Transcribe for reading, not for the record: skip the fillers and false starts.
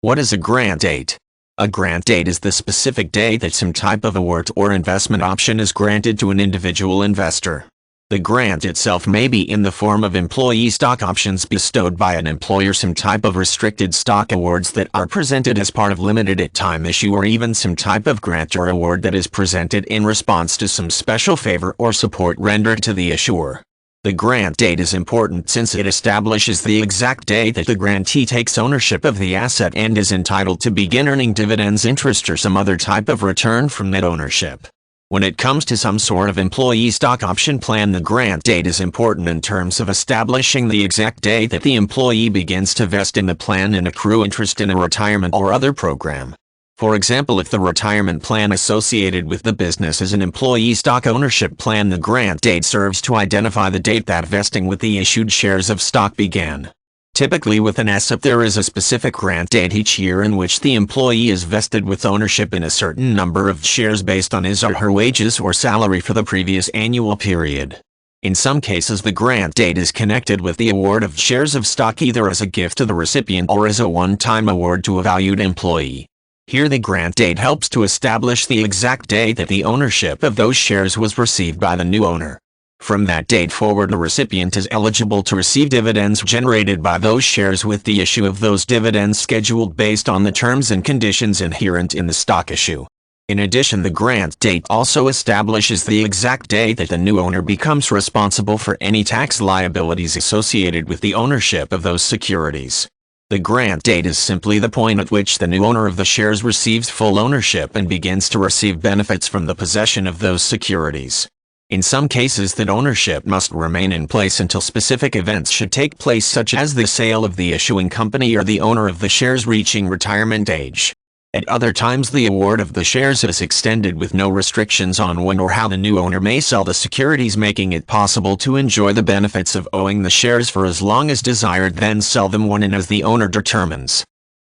What is a grant date? A grant date is the specific day that some type of award or investment option is granted to an individual investor. The grant itself may be in the form of employee stock options bestowed by an employer, some type of restricted stock awards that are presented as part of limited time issue, or even some type of grant or award that is presented in response to some special favor or support rendered to the issuer. The grant date is important since it establishes the exact day that the grantee takes ownership of the asset and is entitled to begin earning dividends, interest, or some other type of return from that ownership. When it comes to some sort of employee stock option plan, the grant date is important in terms of establishing the exact day that the employee begins to vest in the plan and accrue interest in a retirement or other program. For example, if the retirement plan associated with the business is an employee stock ownership plan, the grant date serves to identify the date that vesting with the issued shares of stock began. Typically with an ESOP, there is a specific grant date each year in which the employee is vested with ownership in a certain number of shares based on his or her wages or salary for the previous annual period. In some cases, the grant date is connected with the award of shares of stock, either as a gift to the recipient or as a one-time award to a valued employee. Here the grant date helps to establish the exact day that the ownership of those shares was received by the new owner. From that date forward, the recipient is eligible to receive dividends generated by those shares, with the issue of those dividends scheduled based on the terms and conditions inherent in the stock issue. In addition, the grant date also establishes the exact day that the new owner becomes responsible for any tax liabilities associated with the ownership of those securities. The grant date is simply the point at which the new owner of the shares receives full ownership and begins to receive benefits from the possession of those securities. In some cases, that ownership must remain in place until specific events should take place, such as the sale of the issuing company or the owner of the shares reaching retirement age. At other times, the award of the shares is extended with no restrictions on when or how the new owner may sell the securities, making it possible to enjoy the benefits of owning the shares for as long as desired, then sell them when and as the owner determines.